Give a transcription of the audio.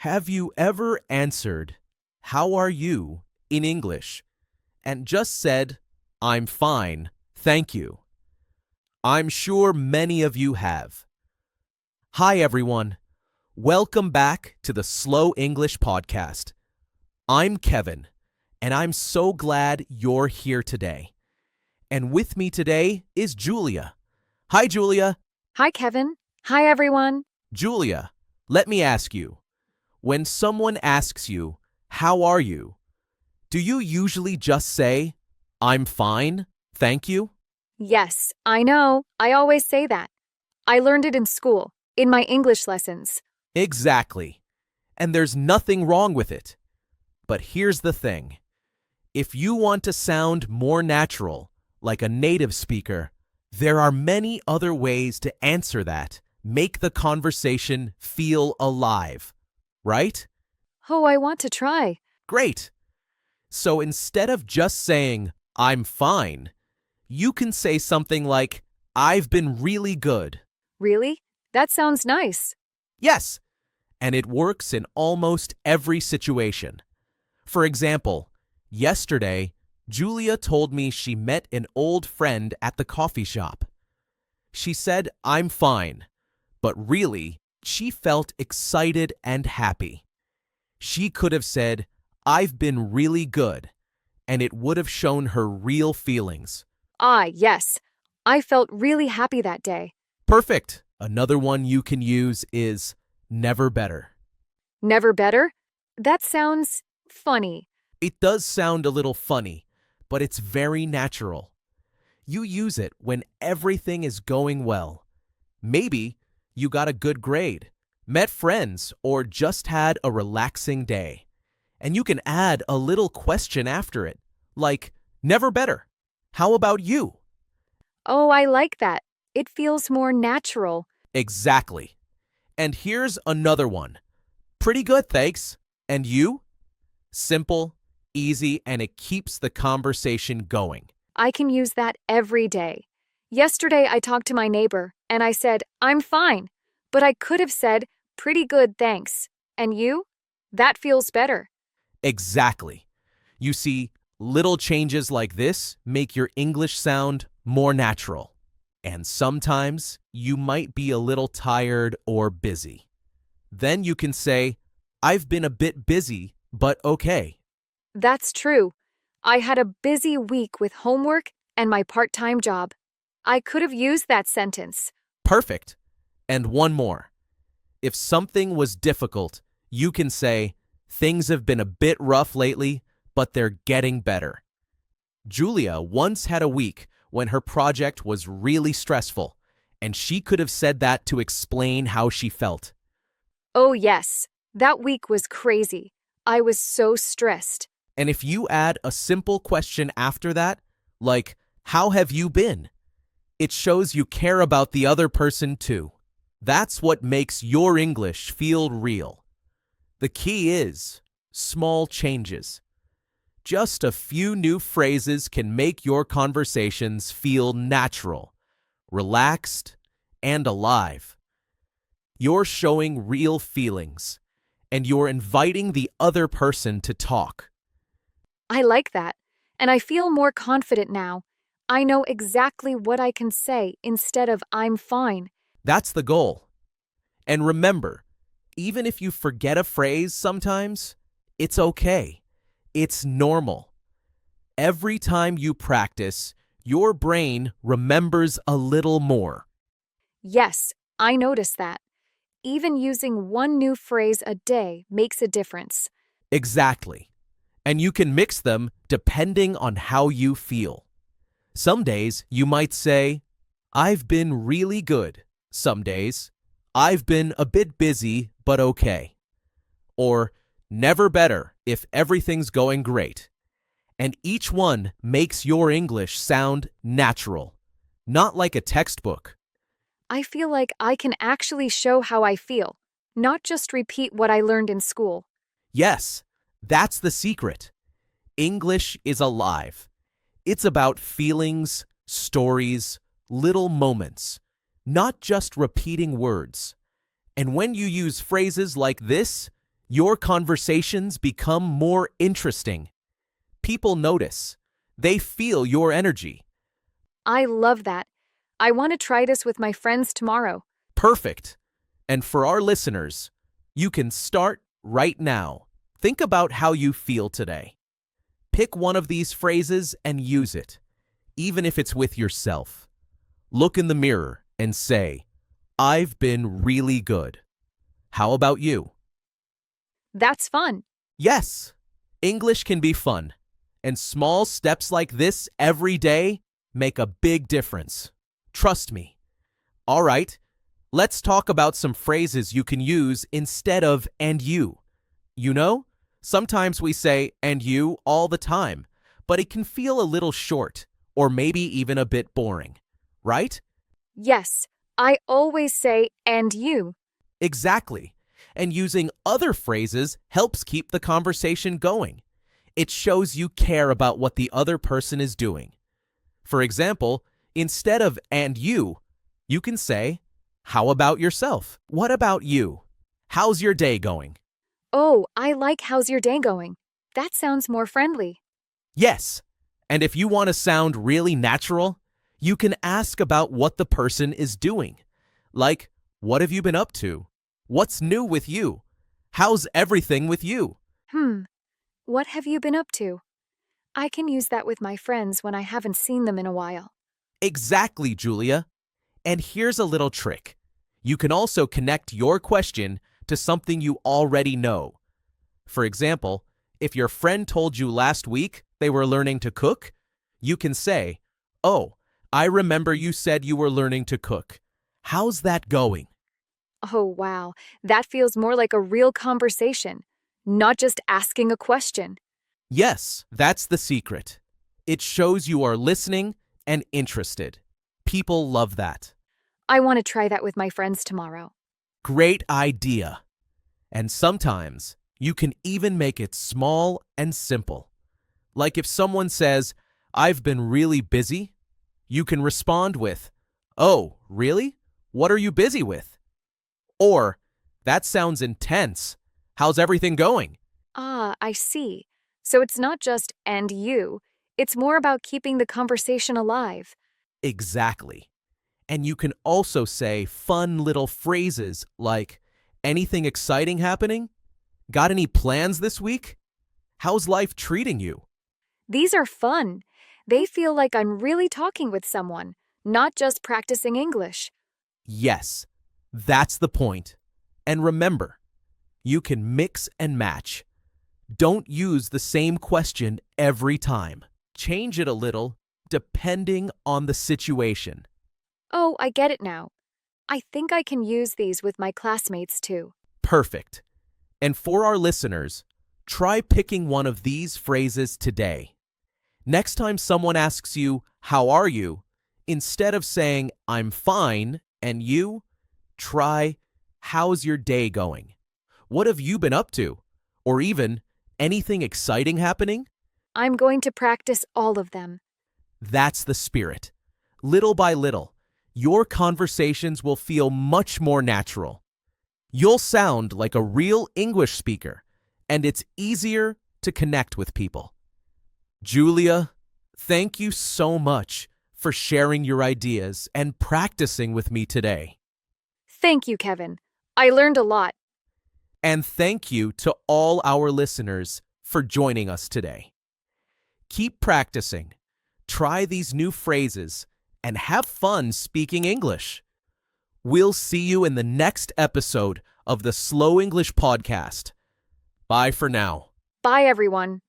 Have you ever answered, "How are you?" in English and just said, "I'm fine, thank you"? I'm sure many of you have. Hi, everyone. Welcome back to the Slow English Podcast. I'm Kevin, and I'm so glad you're here today. And with me today is Julia. Hi, Julia. Hi, Kevin. Hi, everyone. Julia, let me ask you, when someone asks you, "How are you?" do you usually just say, "I'm fine, thank you"? Yes, I know. I always say that. I learned it in school, in my English lessons. Exactly. And there's nothing wrong with it. But here's the thing. If you want to sound more natural, like a native speaker, there are many other ways to answer that make the conversation feel alive, right? Oh, I want to try. Great. So instead of just saying, "I'm fine," you can say something like, "I've been really good." Really? That sounds nice. Yes, and it works in almost every situation. For example, yesterday, Julia told me she met an old friend at the coffee shop. She said, "I'm fine," but really, she felt excited and happy. She could have said, "I've been really good," and it would have shown her real feelings. Ah, yes. I felt really happy that day. Perfect. Another one you can use is never better. Never better? That sounds funny. It does sound a little funny, but it's very natural. You use it when everything is going well. Maybe you got a good grade, met friends, or just had a relaxing day. And you can add a little question after it, like, "Never better. How about you?" Oh, I like that. It feels more natural. Exactly. And here's another one. "Pretty good, thanks. And you?" Simple, easy, and it keeps the conversation going. I can use that every day. Yesterday, I talked to my neighbor, and I said, "I'm fine." But I could have said, "Pretty good, thanks." And you? That feels better. Exactly. You see, little changes like this make your English sound more natural. And sometimes you might be a little tired or busy. Then you can say, "I've been a bit busy, but okay." That's true. I had a busy week with homework and my part-time job. I could have used that sentence. Perfect. And one more. If something was difficult, you can say, "Things have been a bit rough lately, but they're getting better." Julia once had a week when her project was really stressful, and she could have said that to explain how she felt. Oh, yes. That week was crazy. I was so stressed. And if you add a simple question after that, like, "How have you been?" it shows you care about the other person too. That's what makes your English feel real. The key is small changes. Just a few new phrases can make your conversations feel natural, relaxed, and alive. You're showing real feelings, and you're inviting the other person to talk. I like that. And I feel more confident now. I know exactly what I can say instead of "I'm fine." That's the goal. And remember, even if you forget a phrase sometimes, it's okay. It's normal. Every time you practice, your brain remembers a little more. Yes, I noticed that. Even using one new phrase a day makes a difference. Exactly. And you can mix them depending on how you feel. Some days you might say, "I've been really good." Some days, "I've been a bit busy, but okay." Or, "Never better if everything's going great." And each one makes your English sound natural, not like a textbook. I feel like I can actually show how I feel, not just repeat what I learned in school. Yes, that's the secret. English is alive. It's about feelings, stories, little moments, not just repeating words. And when you use phrases like this, Your conversations become more interesting. People notice. They feel your energy. I love that. I want to try this with my friends tomorrow. Perfect. And for our listeners, you can start right now. Think about how you feel today. Pick one of these phrases and use it, even if it's with yourself. Look in the mirror and say, I've been really good. How about you? That's fun. Yes, English can be fun, and small steps like this every day make a big difference. Trust me. All right, let's talk about some phrases you can use instead of and you. You know, sometimes we say and you all the time, but it can feel a little short or maybe even a bit boring, right? Yes, I always say and you. Exactly. And using other phrases helps keep the conversation going. It shows you care about what the other person is doing. For example, instead of and you can say, how about yourself? What about you? How's your day going? Oh, I like how's your day going. That sounds more friendly. Yes. And if you want to sound really natural, you can ask about what the person is doing. Like, what have you been up to? What's new with you? How's everything with you? What have you been up to? I can use that with my friends when I haven't seen them in a while. Exactly, Julia. And here's a little trick. You can also connect your question to something you already know. For example, if your friend told you last week they were learning to cook, you can say, oh, I remember you said you were learning to cook. How's that going? Oh, wow. That feels more like a real conversation, not just asking a question. Yes, that's the secret. It shows you are listening and interested. People love that. I want to try that with my friends tomorrow. Great idea. And sometimes you can even make it small and simple. Like if someone says, I've been really busy, you can respond with, oh, really? What are you busy with? Or, that sounds intense. How's everything going? Ah, I see. So it's not just and you, it's more about keeping the conversation alive. Exactly. And you can also say fun little phrases like, anything exciting happening? Got any plans this week? How's life treating you? These are fun. They feel like I'm really talking with someone, not just practicing English. Yes, that's the point. And remember, you can mix and match. Don't use the same question every time. Change it a little depending on the situation. Oh, I get it now. I think I can use these with my classmates too. Perfect. And for our listeners, try picking one of these phrases today. Next time someone asks you, how are you? Instead of saying, I'm fine, and you, try, how's your day going? What have you been up to? Or even, anything exciting happening? I'm going to practice all of them. That's the spirit. Little by little, your conversations will feel much more natural. You'll sound like a real English speaker, and it's easier to connect with people. Julia, thank you so much for sharing your ideas and practicing with me today. Thank you, Kevin. I learned a lot. And thank you to all our listeners for joining us today. Keep practicing, try these new phrases, and have fun speaking English. We'll see you in the next episode of the Slow English Podcast. Bye for now. Bye, everyone.